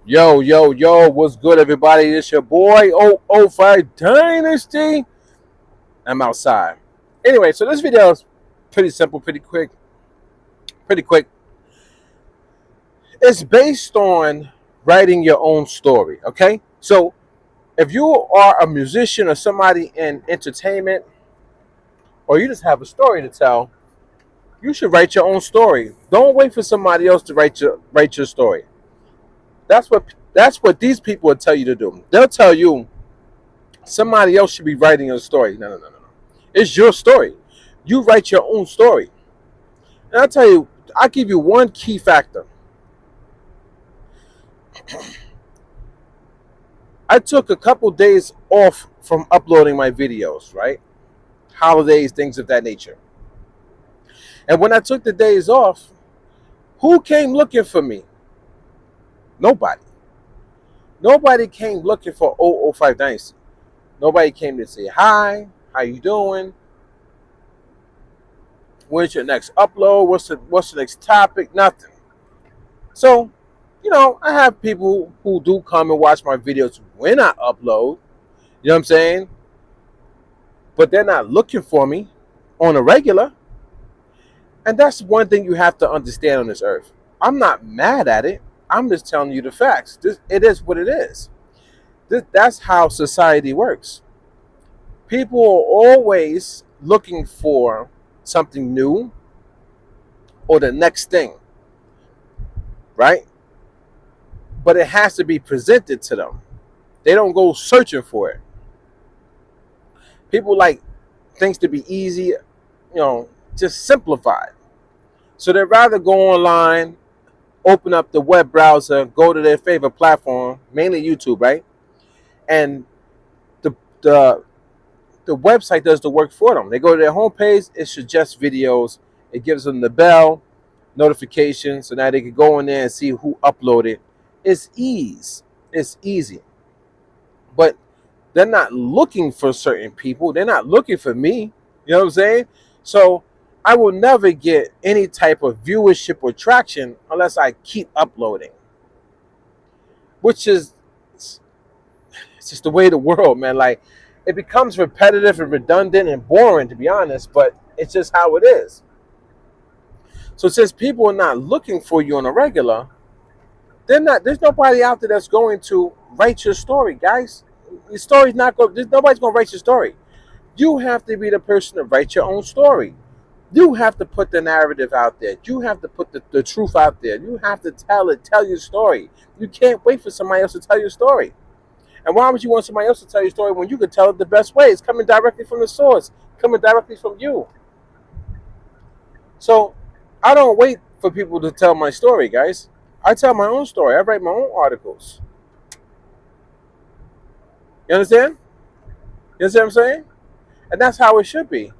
Yo, yo, yo, what's good, everybody? It's your boy, 005 Dynasty. I'm outside. Anyway, so this video is pretty simple, pretty quick, pretty quick. It's based on writing your own story, okay? So if you are a musician or somebody in entertainment, or you just have a story to tell, you should write your own story. Don't wait for somebody else to write your story. That's what these people will tell you to do. They'll tell you somebody else should be writing your story. No, no, no, no, no. It's your story. You write your own story. And I'll tell you, I'll give you one key factor. I took a couple days off from uploading my videos, right? Holidays, things of that nature. And when I took the days off, who came looking for me? Nobody. Nobody came looking for 005 Dynasty. Nobody came to say hi, how you doing? When's your next upload? What's the next topic? Nothing. So, I have people who do come and watch my videos when I upload. You know what I'm saying? But they're not looking for me on a regular. And that's one thing you have to understand on this earth. I'm not mad at it. I'm just telling you the facts. It is what it is. That's how society works. People are always looking for something new or the next thing, right? But it has to be presented to them. They don't go searching for it. People like things to be easy, just simplified. So they'd rather go online, open up the web browser, go to their favorite platform, mainly YouTube, right? And the the the website does the work for them. They go to their homepage, it suggests videos, it gives them the bell notification, so now they can go in there and see who uploaded. It's ease. It's easy. But they're not looking for certain people. They're not looking for me. You know what I'm saying? So I will never get any type of viewership or traction unless I keep uploading. Which is it's just the way of the world, man. Like it becomes repetitive and redundant and boring, to be honest, but it's just how it is. So since people are not looking for you on a regular, there's nobody out there that's going to write your story, guys. Your story's not going. Nobody's going to write your story. You have to be the person to write your own story. You have to put the narrative out there. You have to put the truth out there. You have to tell your story. You can't wait for somebody else to tell your story. And why would you want somebody else to tell your story when you could tell it the best way? It's coming directly from the source, coming directly from you. So I don't wait for people to tell my story, guys. I tell my own story. I write my own articles. You understand? You understand what I'm saying? And that's how it should be.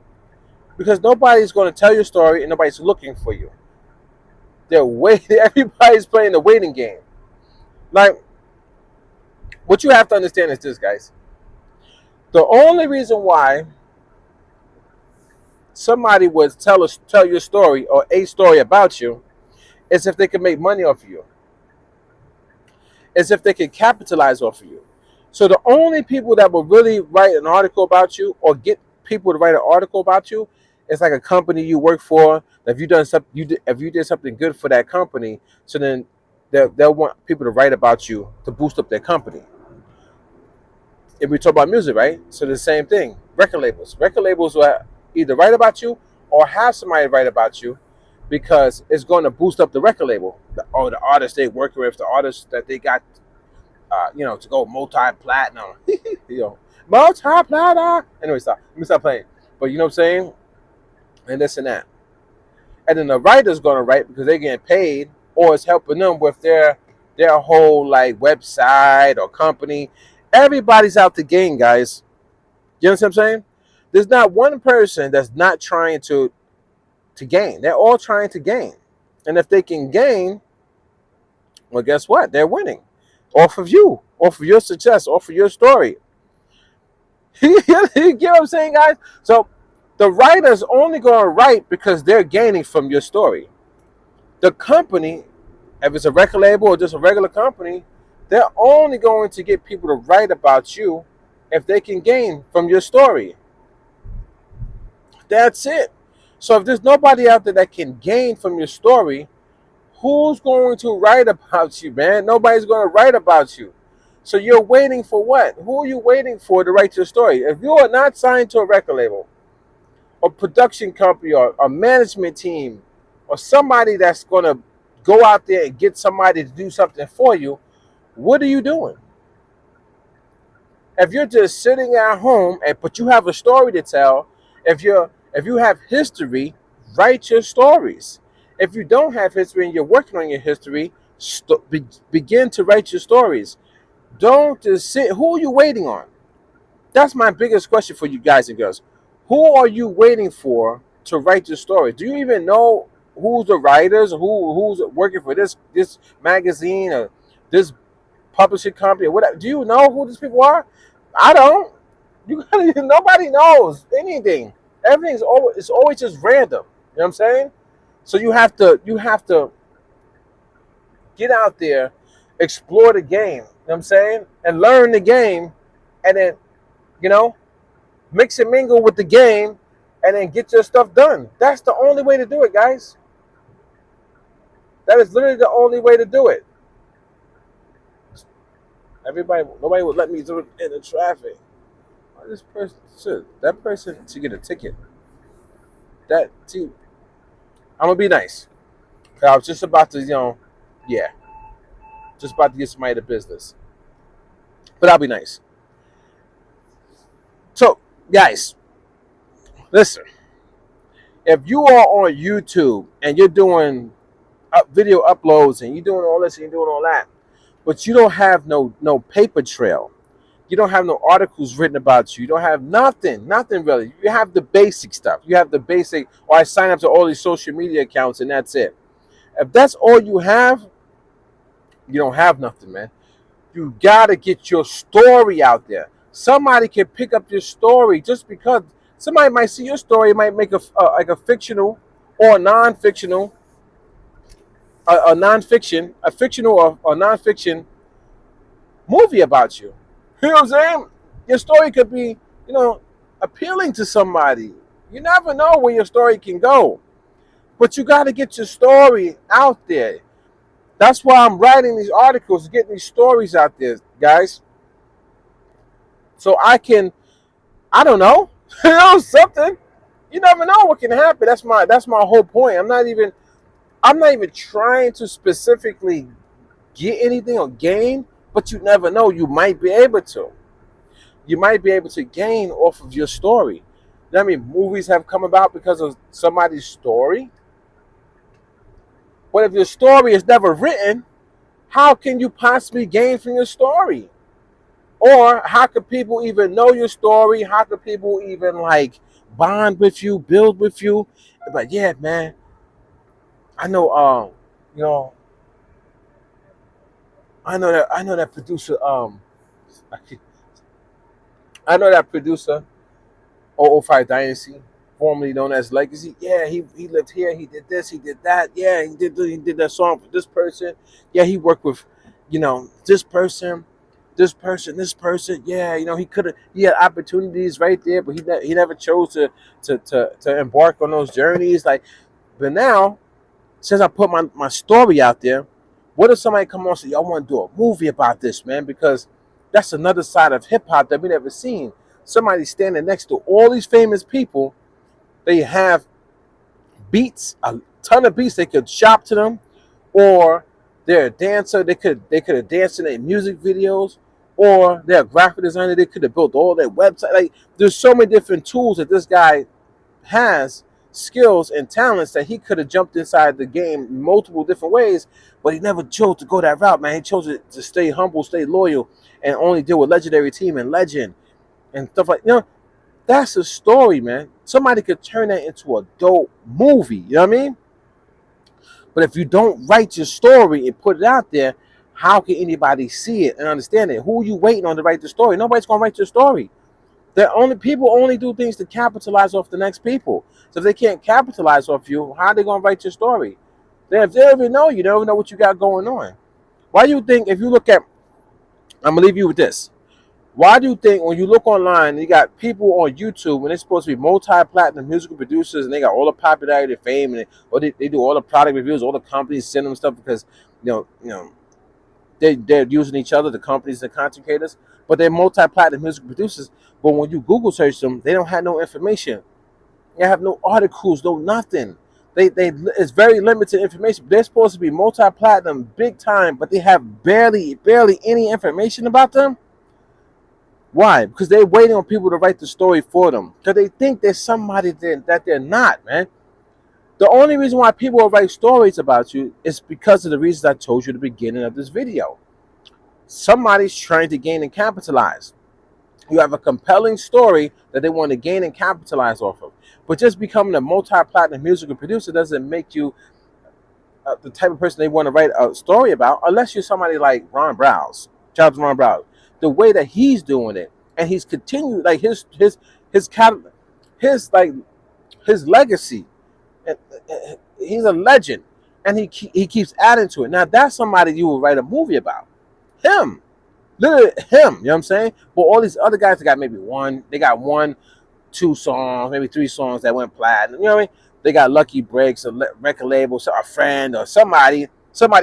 Because nobody's going to tell your story and nobody's looking for you. They're waiting. Everybody's playing the waiting game. Like, what you have to understand is this, guys. The only reason why somebody would tell your story or a story about you is if they can make money off of you. As if they can capitalize off of you. So the only people that will really write an article about you or get people to write an article about you is like a company you work for. If you did something good for that company, so then they'll want people to write about you to boost up their company. If we talk about music, right? So the same thing. Record labels. Record labels will either write about you or have somebody write about you because it's going to boost up the record label. The artists they working with, the artists that they got, to go multi-platinum. Multi-platinum. Anyway, stop. Let me stop playing. But you know what I'm saying? And this and that. And then the writer's going to write because they're getting paid or it's helping them with their whole like website or company. Everybody's out to gain, guys. You know what I'm saying? There's not one person that's not trying to gain. They're all trying to gain. And if they can gain, well, guess what? They're winning. Off of you. Off of your success. Off of your story. You get what I'm saying, guys? So the writer's only going to write because they're gaining from your story. The company, if it's a record label or just a regular company, They're only going to get people to write about you if they can gain from your story. That's it. So if there's nobody out there that can gain from your story, who's going to write about you, man? Nobody's going to write about you. So you're waiting for what? Who are you waiting for to write your story? If you are not signed to a record label, or production company, or a management team, or somebody that's going to go out there and get somebody to do something for you, what are you doing? If you're just sitting at home but you have a story to tell, if you have history, write your stories. If you don't have history and you're working on your history, begin to write your stories. Don't just sit. Who are you waiting on? That's my biggest question for you guys and girls. Who are you waiting for to write your story? Do you even know who's the writers, who's working for this magazine or this publishing company or whatever? Do you know who these people are? I don't. Nobody knows anything. Everything's always it's always just random. You know what I'm saying? So you have to get out there, explore the game. You know what I'm saying? And learn the game, and then you know mix and mingle with the game, and then get your stuff done. That's the only way to do it, guys. That is literally the only way to do it. Nobody would let me do it in the traffic. This person that person to get a ticket. That too. I'm gonna be nice. I was just about to, yeah, just about to get somebody to business. But I'll be nice. So, guys, listen. If you are on YouTube and you're doing video uploads and you're doing all this and you're doing all that, but you don't have no paper trail, you don't have no articles written about you, you don't have nothing really. You have the basic stuff. You have the basic, or I sign up to all these social media accounts and that's it. If that's all you have, you don't have nothing, man. You gotta get your story out there. Somebody can pick up your story just because somebody might see your story, might make like a fictional or a non-fictional, a fictional or non-fiction movie about you. You know what I'm saying? Your story could be, appealing to somebody. You never know where your story can go. But you got to get your story out there. That's why I'm writing these articles, getting these stories out there, guys. So I don't know, something. You never know what can happen. That's my whole point. I'm not even trying to specifically get anything or gain, but you never know. You might be able to. You might be able to gain off of your story. I mean, movies have come about because of somebody's story. But if your story is never written, how can you possibly gain from your story? Or how could people even know your story? How could people even bond with you, build with you? But yeah, man, I know, I know that producer, I know that producer, 005 Dynasty, formerly known as Legacy. Yeah, he lived here. He did this. He did that. Yeah, he did that song for this person. Yeah, he worked with, this person, this person, this person. Yeah, he had opportunities right there, but he never chose to embark on those journeys. But now, since I put my story out there, what if somebody come on and say, "Y'all want to do a movie about this, man?" Because that's another side of hip hop that we never seen. Somebody standing next to all these famous people. They have beats, a ton of beats. They could shop to them, or they're a dancer. They could have danced in their music videos, or they're a graphic designer. They could have built all their website. There's so many different tools that this guy has, skills and talents, that he could have jumped inside the game multiple different ways, but he never chose to go that route, man. He chose to stay humble, stay loyal, and only deal with Legendary Team and Legend and stuff that's a story, man. Somebody could turn that into a dope movie, you know what I mean? But if you don't write your story and put it out there, how can anybody see it and understand it? Who are you waiting on to write the story? Nobody's going to write your story. People only do things to capitalize off the next people. So if they can't capitalize off you, how are they going to write your story? Then if they don't even know you, they don't even know what you got going on. Why do you think, if you look at I'm gonna leave you with this. Why do you think when you look online, you got people on YouTube and they're supposed to be multi-platinum musical producers and they got all the popularity, fame, and they do all the product reviews, all the companies send them stuff because they're using each other, the companies, the content creators, but they're multi-platinum musical producers. But when you Google search them, they don't have no information. They have no articles, no nothing. They it's very limited information. They're supposed to be multi-platinum, big time, but they have barely any information about them. Why? Because they're waiting on people to write the story for them. Because they think there's somebody that they're not, man. The only reason why people will write stories about you is because of the reasons I told you at the beginning of this video. Somebody's trying to gain and capitalize. You have a compelling story that they want to gain and capitalize off of. But just becoming a multi-platinum musical producer doesn't make you the type of person they want to write a story about, unless you're somebody like Ron Browse, Charles Ron Browse. The way that he's doing it, and he's continued like his like his legacy. He's a legend, and he keeps adding to it. Now that's somebody you will write a movie about. Him, literally him. You know what I'm saying? But all these other guys, they got one, two songs, maybe three songs that went platinum. You know what I mean? They got lucky breaks, a record label, a friend, or somebody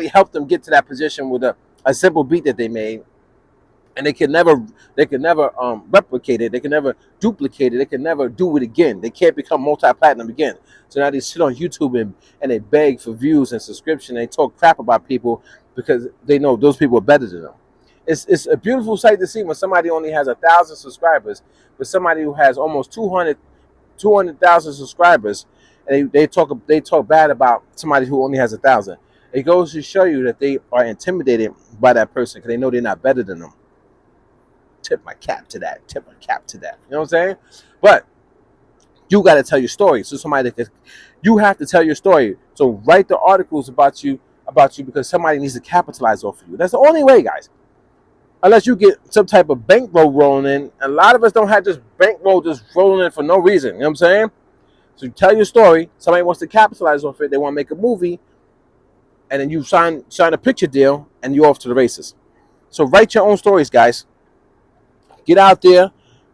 helped them get to that position with a simple beat that they made. And they can never replicate it. They can never duplicate it. They can never do it again. They can't become multi-platinum again. So now they sit on YouTube and they beg for views and subscription. They talk crap about people because they know those people are better than them. It's a beautiful sight to see when somebody only has 1,000 subscribers, but somebody who has almost 200,000 subscribers, and they talk bad about somebody who only has 1,000. It goes to show you that they are intimidated by that person because they know they're not better than them. Tip my cap to that. You know what I'm saying? But you got to tell your story. So you have to tell your story. So write the articles about you because somebody needs to capitalize off of you. That's the only way, guys. Unless you get some type of bankroll rolling in. A lot of us don't have just bankroll just rolling in for no reason. You know what I'm saying? So you tell your story. Somebody wants to capitalize off it. They want to make a movie. And then you sign a picture deal and you're off to the races. So write your own stories, guys. Get out there,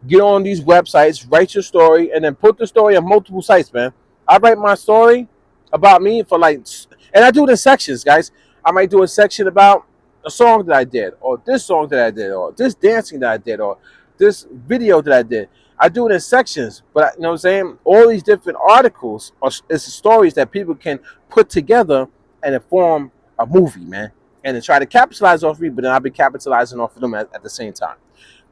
get on these websites, write your story, and then put the story on multiple sites, man. I write my story about me and I do it in sections, guys. I might do a section about a song that I did, or this song that I did, or this dancing that I did, or this video that I did. I do it in sections, but you know what I'm saying? All these different articles is stories that people can put together and form a movie, man. And then try to capitalize off me, but then I'll be capitalizing off of them at the same time.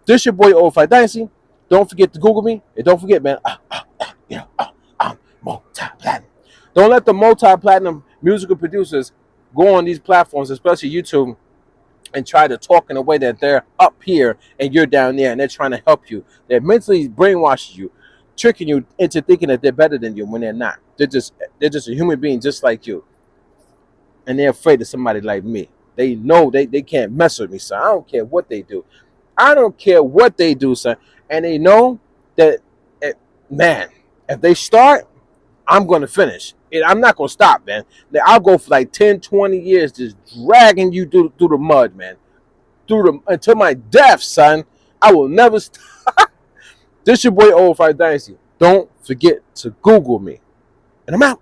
This your boy Old Fight Dynasty. Don't forget to Google me. And don't forget, man, I'm multi-platinum. Don't let the multi-platinum musical producers go on these platforms, especially YouTube, and try to talk in a way that they're up here and you're down there and they're trying to help you. They're mentally brainwashing you, tricking you into thinking that they're better than you when they're not. They're just a human being just like you. And they're afraid of somebody like me. They know they can't mess with me, son. I don't care what they do. Son. And they know that, man, if they start, I'm going to finish. And I'm not going to stop, man. I'll go for like 10, 20 years just dragging you through the mud, man. Until my death, son. I will never stop. This your boy Old Fight Dynasty. Don't forget to Google me. And I'm out.